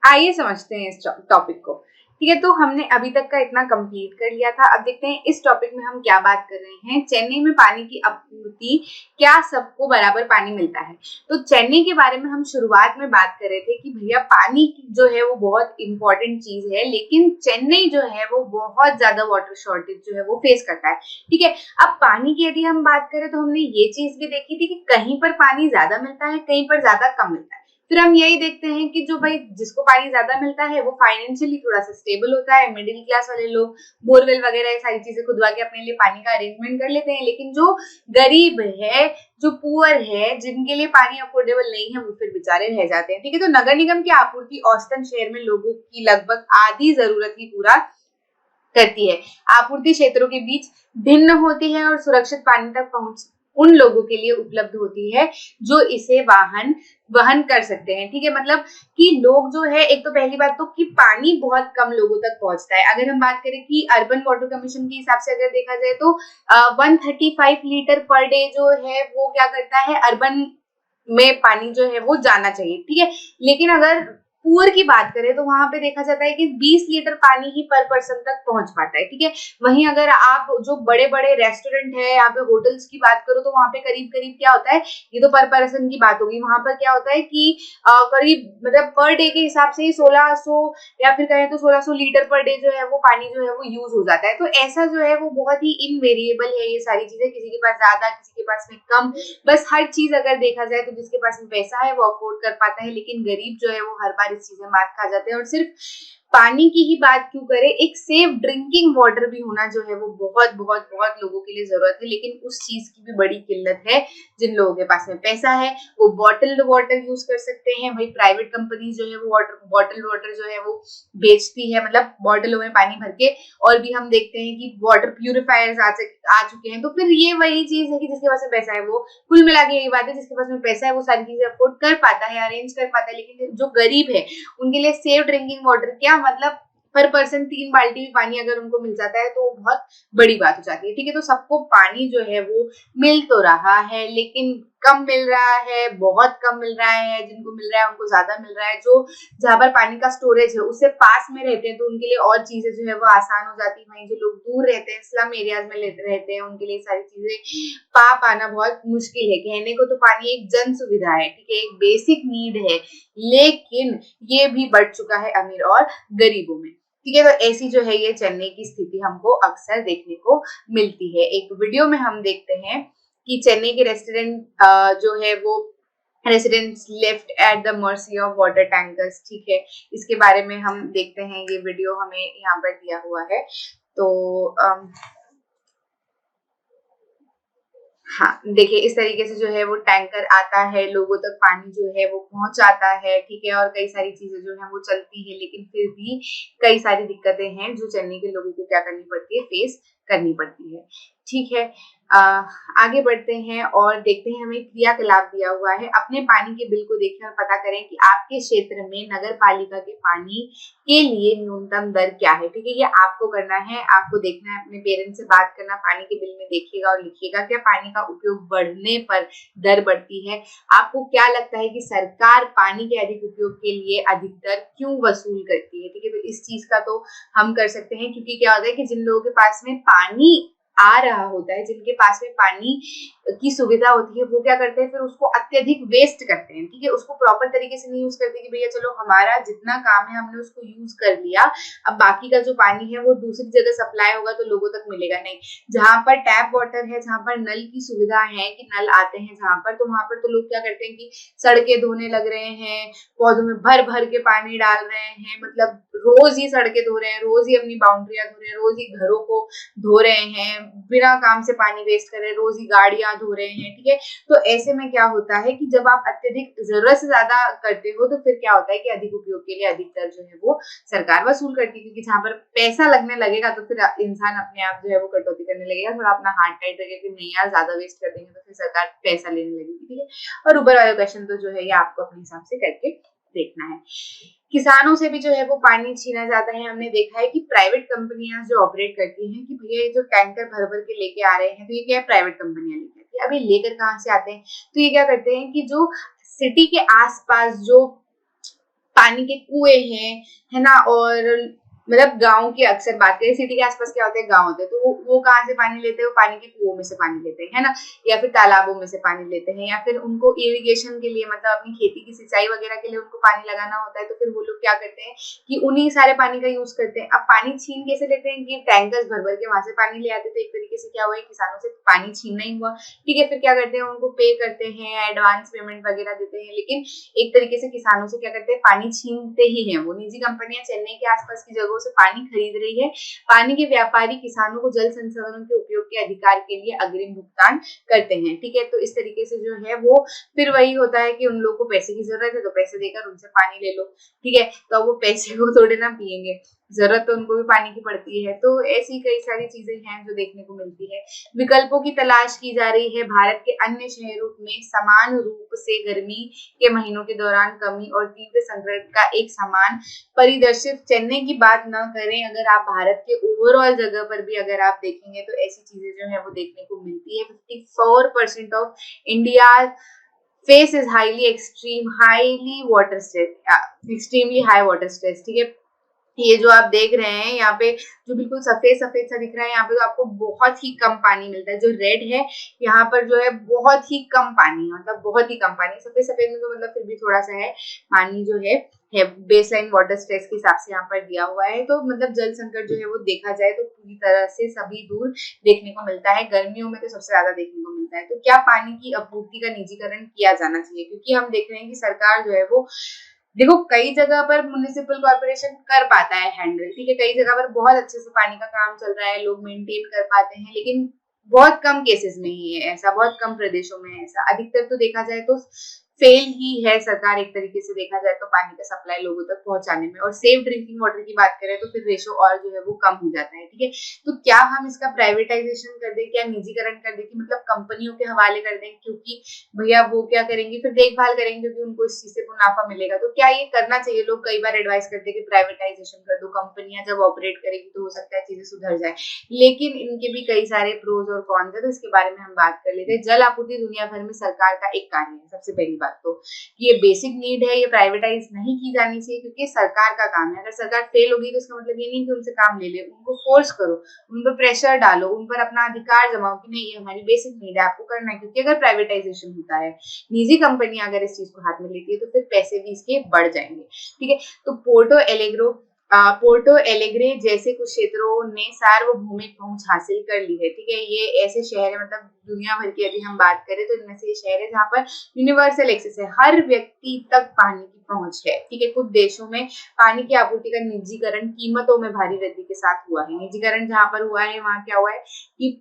आइए समझते हैं इस टॉपिक को। ठीक है, तो हमने अभी तक का इतना कंप्लीट कर लिया था। अब देखते हैं इस टॉपिक में हम क्या बात कर रहे हैं। चेन्नई में पानी की आपूर्ति, क्या सबको बराबर पानी मिलता है? तो चेन्नई के बारे में हम शुरुआत में बात कर रहे थे कि भैया पानी जो है वो बहुत इंपॉर्टेंट चीज है, लेकिन चेन्नई जो है वो बहुत ज्यादा वाटर शॉर्टेज जो है वो फेस करता है। ठीक है, अब पानी की यदि हम बात करें तो हमने ये चीज भी देखी थी कि कहीं पर पानी ज्यादा मिलता है, कहीं पर ज्यादा कम मिलता है। फिर हम यही देखते हैं कि जो भाई जिसको पानी ज्यादा मिलता है वो फाइनेंशियली थोड़ा सा स्टेबल होता है। मिडिल क्लास वाले लोग बोरवेल वगैरह ये सारी चीजें खुदवा के अपने लिए पानी का अरेंजमेंट कर लेते हैं। लेकिन जो गरीब है, जो पुअर है, जिनके लिए पानी अफोर्डेबल नहीं है, वो फिर बेचारे रह जाते हैं। ठीक है, तो नगर निगम की आपूर्ति औसतन शहर में लोगों की लगभग आधी जरूरत ही पूरा करती है। आपूर्ति क्षेत्रों के बीच भिन्न होती है और सुरक्षित पानी तक पहुंच उन लोगों के लिए उपलब्ध होती है जो इसे वहन कर सकते हैं। ठीक है, मतलब कि लोग जो है, एक तो पहली बात तो कि पानी बहुत कम लोगों तक पहुंचता है। अगर हम बात करें कि अर्बन वाटर कमीशन के हिसाब से अगर देखा जाए तो 135 लीटर पर डे जो है वो क्या करता है, अर्बन में पानी जो है वो जाना चाहिए। ठीक है, लेकिन अगर पुअर की बात करें तो वहां पे देखा जाता है कि 20 लीटर पानी ही पर पर्सन तक पहुंच पाता है। ठीक है, वहीं अगर आप जो बड़े बड़े रेस्टोरेंट है, यहाँ पे होटल्स की बात करो तो वहां पे करीब करीब क्या होता है, ये तो पर पर्सन की बात होगी, वहां पर क्या होता है कि करीब मतलब पर डे के हिसाब से ही 1600 या फिर कहें तो 1600 लीटर पर डे जो है वो पानी जो है वो यूज हो जाता है। तो ऐसा जो है वो बहुत ही इनवेरिएबल है ये सारी चीजें, किसी के पास ज्यादा, किसी के पास में कम। बस हर चीज अगर देखा जाए तो जिसके पास में पैसा है वो अफोर्ड कर पाता है, लेकिन गरीब जो है वो हर बार इस चीजें मात खा जाते हैं। और सिर्फ पानी की ही बात क्यों करें, एक सेफ ड्रिंकिंग वाटर भी होना जो है वो बहुत बहुत बहुत लोगों के लिए जरूरत है। लेकिन उस चीज की भी बड़ी किल्लत है। जिन लोगों के पास में पैसा है वो बॉटल्ड वाटर यूज कर सकते हैं। भाई प्राइवेट कंपनी जो है वो बॉटल वाटर जो है वो बेचती है, मतलब बॉटलों में पानी भर के। और भी हम देखते हैं कि वाटर प्यूरिफायर्स आ चुके हैं। तो फिर ये वही चीज है कि जिसके पास में पैसा है वो, कुल मिला के यही बात है, जिसके पास में पैसा है वो सारी चीजें अफोर्ड कर पाता है, अरेंज कर पाता है। लेकिन जो गरीब है उनके लिए सेफ ड्रिंकिंग वाटर क्या मतलब, पर पर्सन 3 बाल्टी भी पानी अगर उनको मिल जाता है तो बहुत बड़ी बात हो जाती है। ठीक है, तो सबको पानी जो है वो मिल तो रहा है, लेकिन कम मिल रहा है, बहुत कम मिल रहा है। जिनको मिल रहा है उनको ज्यादा मिल रहा है। जो जहां पर पानी का स्टोरेज है उससे पास में रहते हैं तो उनके लिए और चीजें जो है वो आसान हो जाती है। वहीं जो लोग दूर रहते हैं, स्लम एरियाज में रहते हैं, उनके लिए सारी चीजें पाना बहुत मुश्किल है। कहने को तो पानी एक जन सुविधा है, ठीक है, एक बेसिक नीड है, लेकिन ये भी बढ़ चुका है अमीर और गरीबों में। ठीक है, तो ऐसी जो है ये चेन्नई की स्थिति हमको अक्सर देखने को मिलती है। एक वीडियो में हम देखते हैं कि चेन्नई के रेस्टोरेंट जो है वो residents left at the mercy of water tankers. ठीक है, इसके बारे में हम देखते हैं, ये वीडियो हमें यहाँ पर दिया हुआ है। तो हाँ, देखिए इस तरीके से जो है वो टैंकर आता है, लोगों तक पानी जो है वो पहुंचाता है। ठीक है, और कई सारी चीजें जो है वो चलती है, लेकिन फिर भी कई सारी दिक्कतें हैं जो चेन्नई के लोगों को क्या करनी पड़ती है, फेस करनी पड़ती है। ठीक है, आगे बढ़ते हैं और देखते हैं हमें क्रियाकलाप दिया हुआ है। अपने पानी के बिल को देखें और पता करें कि आपके क्षेत्र में नगर पालिका के पानी के लिए न्यूनतम दर क्या है। ठीक है, ये आपको करना है, आपको देखना है, अपने पेरेंट्स से बात करना, पानी के बिल में देखिएगा और लिखिएगा क्या पानी का उपयोग बढ़ने पर दर बढ़ती है। आपको क्या लगता है कि सरकार पानी के अधिक उपयोग के लिए अधिक दर क्यों वसूल करती है? ठीक है, तो इस चीज का तो हम कर सकते हैं, क्योंकि क्या होता है कि जिन लोगों के पास में पानी आ रहा होता है, जिनके पास में पानी की सुविधा होती है, वो क्या करते हैं, फिर उसको अत्यधिक वेस्ट करते हैं। ठीक है, उसको प्रॉपर तरीके से नहीं यूज करते कि भैया चलो हमारा जितना काम है हमने उसको यूज कर लिया, अब बाकी का जो पानी है वो दूसरी जगह सप्लाई होगा तो लोगों तक मिलेगा नहीं। जहां पर टैप वाटर है, जहां पर नल की सुविधा है कि नल आते हैं जहां पर, तो वहां पर तो लोग क्या करते हैं कि सड़कें धोने लग रहे हैं, पौधों में भर भर के पानी डाल रहे हैं, मतलब रोज ही सड़कें धो रहे हैं, रोज ही अपनी बाउंड्रियां धो रहे हैं, रोज ही घरों को धो रहे हैं, बिना काम से पानी वेस्ट कर रहे हैं, रोज ही गाड़ियां धो रहे हैं। ठीक है, तो ऐसे में क्या होता है कि जब आप अत्यधिक जरूरत से ज्यादा करते हो तो फिर क्या होता है कि अधिक उपयोग के लिए अधिक दर जो है वो सरकार वसूल करती है। क्योंकि जहां पर पैसा लगने लगेगा तो फिर इंसान अपने आप जो है वो कटौती करने लगेगा, थोड़ा अपना हाथ टाइट रखेगा कि नहीं यार ज्यादा वेस्ट कर देंगे तो फिर सरकार पैसा लेने लगेगी। ठीक है, और ऊपर वाला क्वेश्चन तो जो है ये आपको अपने हिसाब से करके देखना है। किसानों से भी जो है वो पानी छीना जाता है। हमने देखा है कि प्राइवेट कंपनियां जो ऑपरेट करती हैं कि भैया ये जो टैंकर भर भर के लेके आ रहे हैं, तो ये क्या है, प्राइवेट कंपनियां लेके आती है। अभी लेकर कहाँ से आते हैं, तो ये क्या करते हैं कि जो सिटी के आसपास जो पानी के कुएं हैं, है ना। और मतलब गाँव की अक्सर बात करें, सिटी के आसपास क्या होते हैं, गाँव होते हैं, तो वो कहाँ से पानी लेते हैं, वो पानी के कुओं में से पानी लेते हैं, है ना, या फिर तालाबों में से पानी लेते हैं, या फिर उनको इरिगेशन के लिए मतलब अपनी खेती की सिंचाई वगैरह के लिए उनको पानी लगाना होता है, तो फिर वो लोग क्या करते हैं कि उन्हीं सारे पानी का यूज करते हैं। अब पानी छीन कैसे लेते हैं कि टैंकर्स भर भर के वहां से पानी ले आते, तो एक तरीके से क्या हुआ है, किसानों से पानी छीनना ही हुआ, ठीक है। फिर क्या करते हैं, उनको पे करते हैं, एडवांस पेमेंट वगैरह देते हैं, लेकिन एक तरीके से किसानों से क्या करते हैं, पानी छीनते ही हैं। वो निजी कंपनियां चेन्नई के आसपास की जगहों से पानी खरीद रही है। पानी के व्यापारी किसानों को जल संसाधनों के उपयोग के अधिकार के लिए अग्रिम भुगतान करते हैं, ठीक है। तो इस तरीके से जो है वो फिर वही होता है कि उन लोगों को पैसे की जरूरत है, तो पैसे देकर उनसे पानी ले लो, ठीक है। तो अब वो पैसे को थोड़े ना पियेंगे, जरूरत तो उनको भी पानी की पड़ती है। तो ऐसी कई सारी चीजें हैं जो देखने को मिलती है। विकल्पों की तलाश की जा रही है। भारत के अन्य शहरों में समान रूप से गर्मी के महीनों के दौरान कमी और तीव्र संकट का एक समान परिदृश्य। चेन्नई की बात ना करें, अगर आप भारत के ओवरऑल जगह पर भी अगर आप देखेंगे तो ऐसी चीजें जो है वो देखने को मिलती है। 54% of India face is highly water stress, extremely high water stress, ठीक है। ये जो आप देख रहे हैं यहाँ पे, जो बिल्कुल सफेद सफेद सा दिख रहा है, यहाँ पे तो आपको बहुत ही कम पानी मिलता है। जो रेड है यहाँ पर जो है बहुत ही कम पानी है, मतलब बहुत ही कम पानी। सफेद सफेद में तो मतलब फिर भी थोड़ा सा है पानी जो है बेसलाइन वाटर स्ट्रेस के हिसाब से यहाँ पर दिया हुआ है। तो मतलब जल संकट जो है वो देखा जाए तो पूरी तरह से सभी दूर देखने को मिलता है। गर्मियों में तो सबसे ज्यादा देखने को मिलता है। तो क्या पानी की आपूर्ति का निजीकरण किया जाना चाहिए, क्योंकि हम देख रहे हैं कि सरकार जो है वो, देखो कई जगह पर म्युनिसिपल कॉर्पोरेशन कर पाता है हैंडल, ठीक है। कई जगह पर बहुत अच्छे से पानी का काम चल रहा है, लोग मेंटेन कर पाते हैं, लेकिन बहुत कम केसेस में ही है ऐसा, बहुत कम प्रदेशों में है ऐसा। अधिकतर तो देखा जाए तो फेल ही है सरकार, एक तरीके से देखा जाए तो पानी का सप्लाई लोगों तक पहुंचाने में। और सेफ ड्रिंकिंग वाटर की बात करें तो फिर रेशो और जो है वो कम हो जाता है, ठीक है। तो क्या हम इसका प्राइवेटाइजेशन कर दें, क्या निजीकरण कर दें, कि मतलब कंपनियों के हवाले कर दें, क्योंकि भैया वो क्या करेंगे, फिर देखभाल करेंगे क्योंकि उनको इस चीज से मुनाफा मिलेगा। तो क्या ये करना चाहिए? लोग कई बार एडवाइस करते हैं कि प्राइवेटाइजेशन कर दो, कंपनियां जब ऑपरेट करेगी तो हो सकता है चीजें सुधर जाए, लेकिन इनके भी कई सारे प्रोज और कॉन्स है। तो इसके बारे में हम बात कर लेते हैं। जल आपूर्ति दुनिया भर में सरकार का एक कार्य है। सबसे पहली बात तो ये बेसिक नीड है, ये प्राइवेटाइज नहीं की जानी चाहिए, क्योंकि सरकार का काम है। अगर सरकार फेल होगी तो इसका मतलब ये नहीं कि उनसे काम ले ले, उनको फोर्स करो, उन पर प्रेशर डालो, उन पर अपना अधिकार जमाओ कि नहीं ये हमारी बेसिक नीड है, आपको करना है। क्योंकि अगर प्राइवेटाइजेशन होता है, निजी कंपनियां अगर इस चीज को हाथ में लेती है, तो फिर पैसे भी इसके बढ़ जाएंगे, ठीक है। तो पोर्टो एलेग्रे जैसे कुछ क्षेत्रों ने सार्वभौमिक पहुंच हासिल कर ली है, ठीक है। ये ऐसे शहर है, मतलब दुनिया भर की यदि हम बात करें तो इनमें से ये शहर है जहाँ पर यूनिवर्सल एक्सेस है, हर व्यक्ति तक पानी की पहुंच है, ठीक है। कुछ देशों में पानी की आपूर्ति का निजीकरण कीमतों में भारी वृद्धि के साथ हुआ है। निजीकरण जहां पर हुआ है वहां क्या हुआ है कि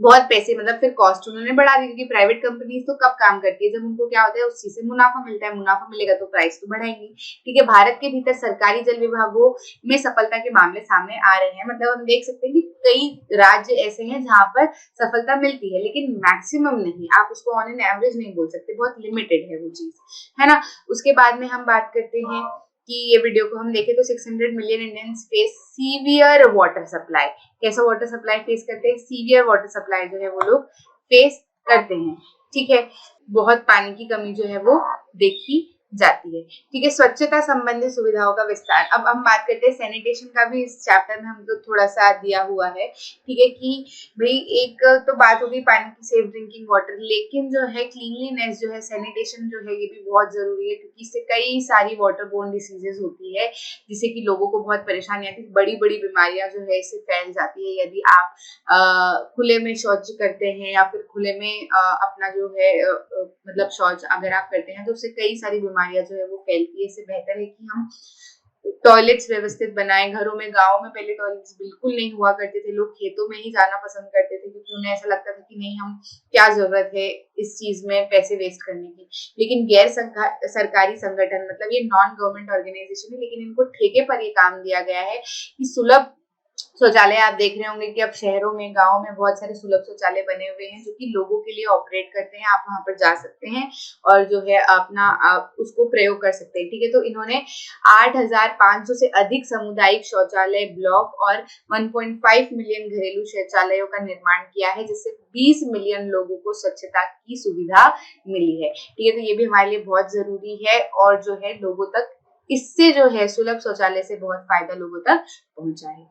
बहुत पैसे, मतलब फिर कॉस्ट उन्होंने बढ़ा दी, क्योंकि प्राइवेट कंपनीज तो कब काम करती है, जब उनको क्या होता है उस चीज से मुनाफा मिलता है, मुनाफा मिलेगा तो प्राइस तो बढ़ाएंगे, ठीक है। भारत के भीतर सरकारी जल विभागों में सफलता के मामले सामने आ रहे हैं। मतलब हम देख सकते हैं कि कई राज्य ऐसे हैं जहां पर सफलता मिलती है, लेकिन मैक्सिमम नहीं, आप उसको ऑन एन एवरेज नहीं बोल सकते, बहुत लिमिटेड है वो चीज, है ना। उसके बाद में हम बात करते हैं कि ये वीडियो को हम देखें तो 600 million Indians face severe water supply. कैसा वाटर सप्लाई फेस करते हैं? सीवियर वाटर सप्लाई जो है वो लोग फेस करते हैं, ठीक है। बहुत पानी की कमी जो है वो देखी जाती है, ठीक है। स्वच्छता संबंधी सुविधाओं का विस्तार। अब हम बात करते हैं सैनिटेशन का भी, इस चैप्टर में हमको थोड़ा सा दिया हुआ है, ठीक है, कि भाई एक तो बात होगी पानी की सेफ ड्रिंकिंग वाटर, लेकिन जो है क्लीनलीनेस जो है, सैनिटेशन जो है, ये भी बहुत जरूरी है, क्योंकि इससे कई सारी वाटर बोर्न डिसीजेज होती है, जिससे कि लोगों को बहुत परेशानी आती है। बड़ी बड़ी बीमारियां जो है इससे फैल जाती है यदि आप खुले में शौच करते हैं, या फिर खुले में अपना जो है मतलब शौच अगर आप करते हैं तो उससे कई सारी बीमारियां जो है वो फैलती है। इससे बेहतर है कि हम टॉयलेट्स व्यवस्थित बनाएं घरों में। गाँव में पहले टॉयलेट्स बिल्कुल नहीं हुआ करते थे, लोग खेतों में ही जाना पसंद करते थे, क्योंकि उन्हें ऐसा लगता था कि नहीं, हम क्या जरूरत है इस चीज में पैसे वेस्ट करने की। लेकिन गैर सरकारी संगठन, मतलब ये नॉन गवर्नमेंट ऑर्गेनाइजेशन है, लेकिन इनको ठेके पर ये काम दिया गया है कि सुलभ शौचालय, आप देख रहे होंगे कि अब शहरों में, गाँव में बहुत सारे सुलभ शौचालय बने हुए हैं जो कि लोगों के लिए ऑपरेट करते हैं। आप वहां पर जा सकते हैं और जो है अपना उसको प्रयोग कर सकते हैं, ठीक है। तो इन्होंने 8,500 से अधिक सामुदायिक शौचालय ब्लॉक और 1.5 मिलियन घरेलू शौचालयों का निर्माण किया है, जिससे 20 मिलियन लोगों को स्वच्छता की सुविधा मिली है, ठीक है। तो ये भी हमारे लिए बहुत जरूरी है और जो है लोगों तक इससे जो है सुलभ शौचालय से बहुत फायदा लोगों तक पहुंचा है।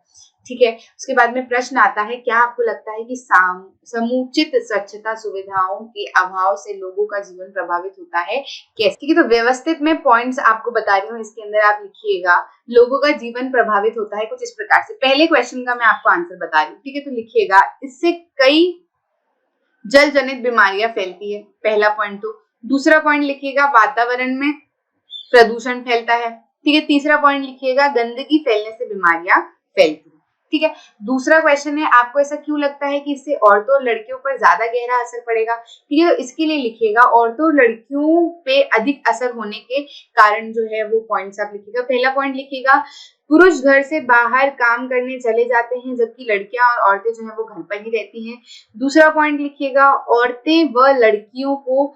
ठीक है, उसके बाद में प्रश्न आता है, क्या आपको लगता है कि समुचित स्वच्छता सुविधाओं के अभाव से लोगों का जीवन प्रभावित होता है, कैसे? ठीक है, तो व्यवस्थित में पॉइंट्स आपको बता रही हूँ, इसके अंदर आप लिखिएगा लोगों का जीवन प्रभावित होता है कुछ इस प्रकार से। पहले क्वेश्चन का मैं आपको आंसर बता रही हूँ, ठीक है, तो लिखिएगा इससे कई जल जनित बीमारियां फैलती है, पहला पॉइंट। तो दूसरा पॉइंट लिखिएगा वातावरण में प्रदूषण फैलता है। ठीक है, तीसरा पॉइंट लिखिएगा गंदगी फैलने से बीमारियां फैलती है। ठीक है, दूसरा क्वेश्चन है, आपको ऐसा क्यों लगता है कि इससे औरतों और लड़कियों पर ज्यादा गहरा असर पड़ेगा? ठीक है, तो इसके लिए लिखिएगा औरतों और लड़कियों पे अधिक असर होने के कारण जो है वो पॉइंट्स आप लिखिएगा। पहला पॉइंट लिखिएगा पुरुष घर से बाहर काम करने चले जाते हैं जबकि लड़कियां और औरतें जो है वो घर पर ही रहती हैं। दूसरा पॉइंट लिखिएगा औरतें व लड़कियों को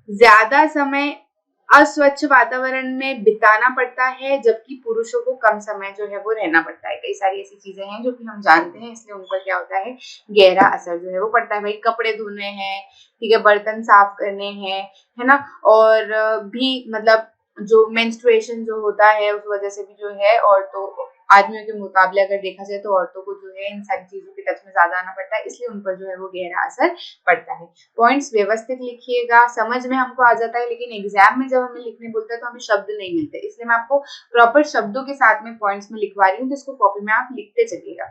ज्यादा समय अस्वच्छ वातावरण में बिताना पड़ता है जबकि पुरुषों को कम समय जो है वो रहना पड़ता है। कई सारी ऐसी चीजें हैं जो कि हम जानते हैं, इसलिए उन पर क्या होता है गहरा असर जो है वो पड़ता है। भाई कपड़े धोने हैं, ठीक है, बर्तन साफ करने हैं, है ना, और भी मतलब जो मेंस्ट्रुएशन जो होता है उस वजह से भी जो है और तो आदमियों के मुकाबले अगर देखा जाए तो औरतों को जो है इन सारी चीजों के टच में ज्यादा आना पड़ता है, इसलिए उन पर जो है वो गहरा असर पड़ता है। पॉइंट्स व्यवस्थित लिखिएगा, समझ में हमको आ जाता है लेकिन एग्जाम में जब हमें लिखने बोलते हैं तो हमें शब्द नहीं मिलते, इसलिए मैं आपको प्रॉपर शब्दों के साथ में पॉइंट्स में लिखवा रही हूँ, तो इसको कॉपी में आप लिखते चलिएगा।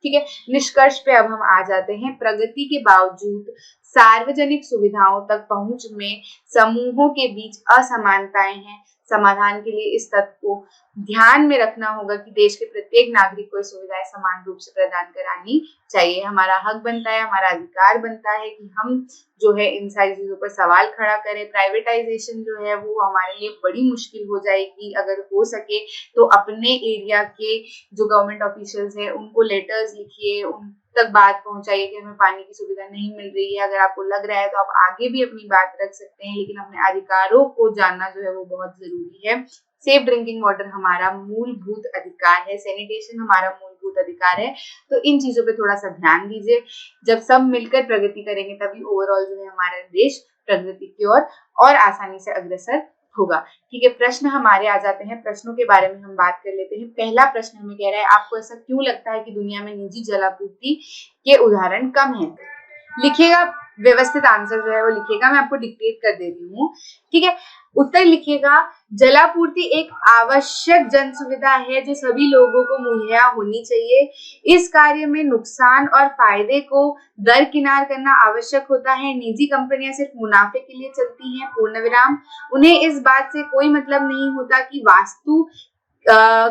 ठीक है, निष्कर्ष पे अब हम आ जाते हैं। प्रगति के बावजूद सार्वजनिक सुविधाओं तक पहुंच में समूहों के बीच असमानताएं हैं। समाधान के लिए इस तथ्य को ध्यान में रखना होगा कि देश के प्रत्येक नागरिक को सुविधाएं समान रूप से प्रदान करानी चाहिए। हमारा हक बनता है, हमारा अधिकार बनता है कि हम जो है इन सारी चीजों पर सवाल खड़ा करें। प्राइवेटाइजेशन जो है वो हमारे लिए बड़ी मुश्किल हो जाएगी। अगर हो सके तो अपने एरिया के जो गवर्नमेंट ऑफिशियल्स है उनको लेटर्स लिखिए, उन तक बात पहुंचाइए कि हमें पानी की सुविधा नहीं मिल रही है। अगर आपको लग रहा है तो आप आगे भी अपनी बात रख सकते हैं, लेकिन अपने अधिकारों को जानना जो है वो बहुत जरूरी है। सेफ ड्रिंकिंग वाटर हमारा मूलभूत अधिकार है, सैनिटेशन हमारा मूलभूत अधिकार है, तो इन चीजों पे थोड़ा सा ध्यान दीजिए। जब सब मिलकर प्रगति करेंगे तभी ओवरऑल जो है हमारा देश प्रगति की ओर और आसानी से अग्रसर होगा। ठीक है, प्रश्न हमारे आ जाते हैं, प्रश्नों के बारे में हम बात कर लेते हैं। पहला प्रश्न हमें कह रहा है आपको ऐसा क्यों लगता है कि दुनिया में निजी जलापूर्ति के उदाहरण कम हैं? लिखिएगा, व्यवस्थित आंसर जो है वो लिखिएगा, मैं आपको डिक्टेट कर दे रही हूँ। ठीक है, उत्तर लिखिएगा जलापूर्ति एक आवश्यक जन सुविधा है जो सभी लोगों को मुहैया होनी चाहिए। इस कार्य में नुकसान और फायदे को दरकिनार करना आवश्यक होता है। निजी कंपनियां सिर्फ मुनाफे के लिए चलती हैं, पूर्ण विराम। उन्हें इस बात से कोई मतलब नहीं होता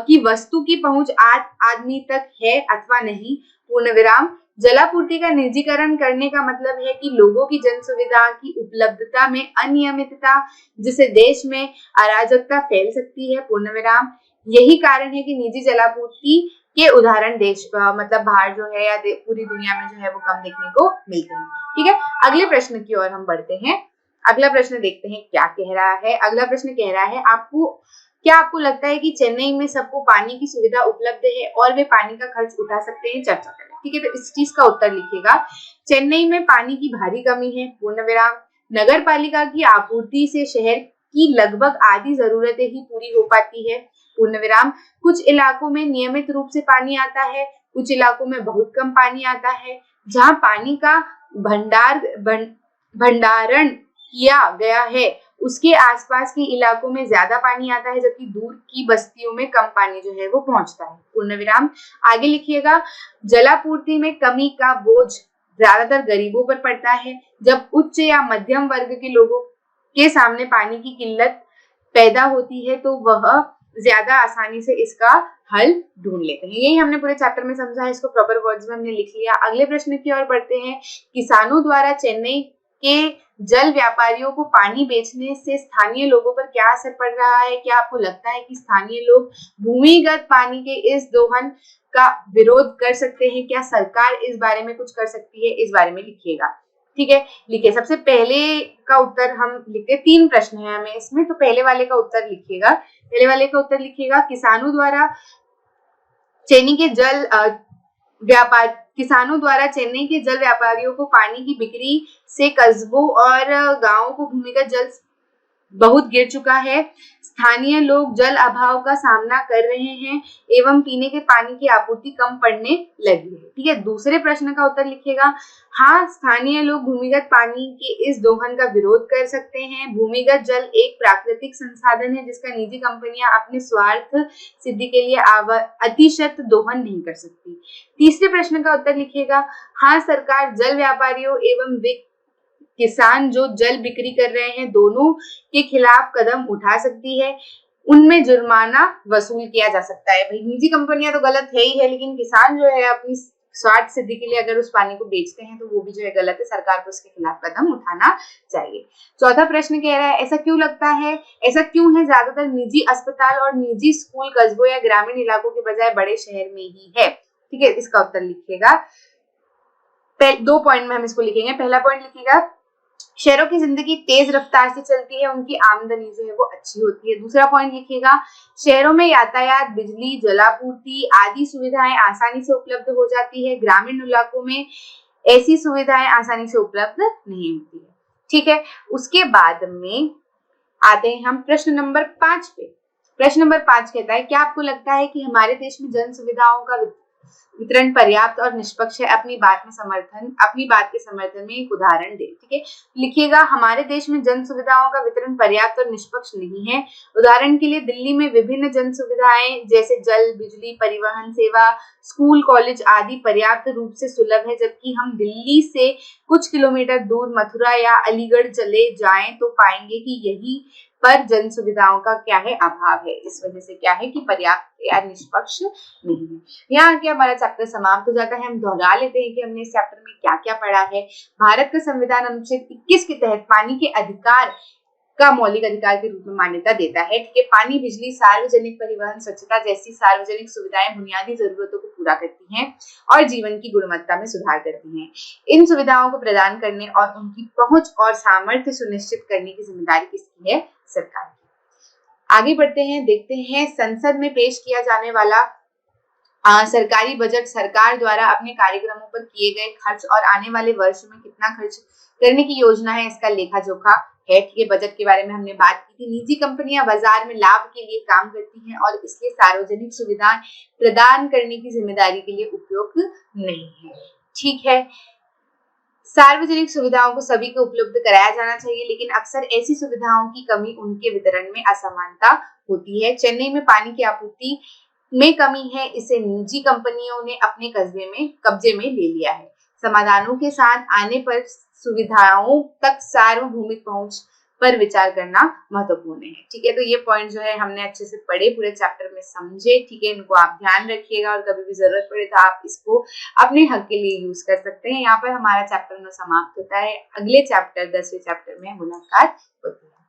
कि वस्तु की पहुंच आदमी तक है अथवा नहीं, पूर्ण विराम। जलापूर्ति का निजीकरण करने का मतलब है कि लोगों की जन सुविधा की उपलब्धता में अनियमितता, जिससे देश में अराजकता फैल सकती है, पूर्ण विराम। यही कारण है कि निजी जलापूर्ति के उदाहरण देश मतलब बाहर जो है या पूरी दुनिया में जो है वो कम देखने को मिलते हैं। ठीक है, अगले प्रश्न की ओर हम बढ़ते हैं। अगला प्रश्न देखते हैं क्या कह रहा है। अगला प्रश्न कह रहा है क्या आपको लगता है कि चेन्नई में सबको पानी की सुविधा उपलब्ध है और वे पानी का खर्च उठा सकते हैं? चर्चा करें। ठीक है, तो इस चीज का उत्तर लिखिएगा चेन्नई में पानी की भारी कमी है, पूर्ण विराम। नगर पालिका की आपूर्ति से शहर की लगभग आधी जरूरतें ही पूरी हो पाती है, पूर्ण विराम। कुछ इलाकों में नियमित रूप से पानी आता है, कुछ इलाकों में बहुत कम पानी आता है। जहां पानी का भंडारण किया गया है उसके आसपास के इलाकों में ज्यादा पानी आता है जबकि दूर की बस्तियों में कम पानी जो है वो पहुंचता है, पूर्ण विराम। आगे लिखिएगा जलापूर्ति में कमी का बोझ ज्यादातर गरीबों पर पड़ता है। जब उच्च या मध्यम वर्ग के लोगों के सामने पानी की किल्लत पैदा होती है तो वह ज्यादा आसानी से इसका हल ढूंढ लेते हैं। यही हमने पूरे चैप्टर में समझा है, इसको प्रॉपर वर्ड्स में हमने लिख लिया। अगले प्रश्न की ओर बढ़ते हैं। किसानों द्वारा चेन्नई के जल व्यापारियों को पानी बेचने से स्थानीय लोगों पर क्या असर पड़ रहा है? क्या आपको लगता है कि स्थानीय लोग भूमिगत पानी के इस दोहन का विरोध कर सकते हैं? क्या सरकार इस बारे में कुछ कर सकती है? इस बारे में लिखिएगा। ठीक है, लिखिए। सबसे पहले का उत्तर हम लिखते हैं, 3 प्रश्न है हमें इसमें, तो पहले वाले का उत्तर लिखिएगा। पहले वाले का उत्तर लिखिएगा किसानों द्वारा चेन्नई के जल व्यापारियों को पानी की बिक्री से कस्बों और गांवों को भूमिगत जल बहुत गिर चुका है। स्थानीय लोग जल अभाव का सामना कर रहे हैं एवं पीने के पानी की आपूर्ति कम पड़ने लगी है। ठीक है, दूसरे प्रश्न का उत्तर लिखिएगा। हाँ, स्थानीय लोग भूमिगत पानी के इस दोहन का विरोध कर सकते हैं। भूमिगत जल एक प्राकृतिक संसाधन है जिसका निजी कंपनियां अपने स्वार्थ सिद्धि के लिए अतिशत दोहन नहीं कर सकती। तीसरे प्रश्न का उत्तर लिखिएगा। हाँ, सरकार जल व्यापारियों एवं किसान जो जल बिक्री कर रहे हैं दोनों के खिलाफ कदम उठा सकती है। उनमें जुर्माना वसूल किया जा सकता है। भाई, निजी कंपनियां तो गलत है ही है, लेकिन किसान जो है अपनी स्वार्थ सिद्धि के लिए अगर उस पानी को बेचते हैं तो वो भी जो है गलत है। सरकार को उसके खिलाफ कदम उठाना चाहिए। चौथा प्रश्न कह रहा है, ऐसा क्यों लगता है, ऐसा क्यों है ज्यादातर निजी अस्पताल और निजी स्कूल कस्बों या ग्रामीण इलाकों के बजाय बड़े शहर में ही है। ठीक है, इसका उत्तर लिखिएगा। 2 पॉइंट में हम इसको लिखेंगे। पहला पॉइंट लिखिएगा, शहरों की जिंदगी तेज रफ्तार से चलती है, उनकी आमदनी जो है वो अच्छी होती है। दूसरा पॉइंट लिखिएगा, शहरों में यातायात, बिजली, जलापूर्ति आदि सुविधाएं आसानी से उपलब्ध हो जाती है। ग्रामीण इलाकों में ऐसी सुविधाएं आसानी से उपलब्ध नहीं होती है। ठीक है, उसके बाद में आते हैं हम प्रश्न नंबर 5 पे। प्रश्न नंबर 5 कहता है, क्या आपको लगता है कि हमारे देश में जन सुविधाओं का वितरण पर्याप्त और निष्पक्ष है? अपनी बात के समर्थन में एक उदाहरण दे। ठीक है, लिखिएगा, हमारे देश में जन सुविधाओं का वितरण पर्याप्त और निष्पक्ष नहीं है। उदाहरण के लिए दिल्ली में विभिन्न जन सुविधाएं जैसे जल, बिजली, परिवहन सेवा, स्कूल, कॉलेज आदि पर्याप्त रूप से सुलभ है, जबकि हम दिल्ली से कुछ किलोमीटर दूर मथुरा या अलीगढ़ चले जाएं तो पाएंगे कि यही पर जन सुविधाओं का क्या है, अभाव है। इस वजह से क्या है कि पर्याप्त या निष्पक्ष नहीं है। यहाँ के हमारा चैप्टर समाप्त हो जाता है। हम दोहरा लेते हैं कि हमने इस चैप्टर में क्या क्या पढ़ा है। भारत का संविधान अनुच्छेद 21 के तहत पानी के अधिकार का मौलिक अधिकार के रूप में मान्यता देता है। ठीक है, पानी, बिजली, सार्वजनिक परिवहन, स्वच्छता जैसी सार्वजनिक सुविधाएं बुनियादी जरूरतों को पूरा करती हैं और जीवन की गुणवत्ता में सुधार करती हैं। इन सुविधाओं को प्रदान करने और उनकी पहुंच और सामर्थ्य सुनिश्चित करने की जिम्मेदारी किसकी है? सरकार की। आगे बढ़ते हैं, देखते हैं संसद में पेश किया जाने वाला सरकारी बजट सरकार द्वारा अपने कार्यक्रमों पर किए गए खर्च और आने वाले वर्ष में कितना खर्च करने की योजना है, इसका लेखा जोखा है। ठीक है, बजट के बारे में हमने बात की थी। निजी कंपनियां बाजार में लाभ के लिए काम करती हैं और इसलिए सार्वजनिक सुविधाएं प्रदान करने की जिम्मेदारी के लिए उपयुक्त नहीं है। ठीक है, सार्वजनिक सुविधाओं को सभी को उपलब्ध कराया जाना चाहिए, लेकिन अक्सर ऐसी सुविधाओं की कमी, उनके वितरण में असमानता होती है। चेन्नई में पानी की आपूर्ति में कमी है, इसे निजी कंपनियों ने अपने कब्जे में ले लिया है। समाधानों के साथ आने पर सुविधाओं तक सार्वभौमिक पहुंच पर विचार करना महत्वपूर्ण है। ठीक है, तो ये पॉइंट जो है हमने अच्छे से पढ़े, पूरे चैप्टर में समझे। ठीक है, इनको आप ध्यान रखिएगा और कभी भी जरूरत पड़े तो आप इसको अपने हक के लिए यूज कर सकते हैं। यहाँ पर हमारा चैप्टर समाप्त होता है। अगले चैप्टर 10वें चैप्टर में मुलाकात होती है।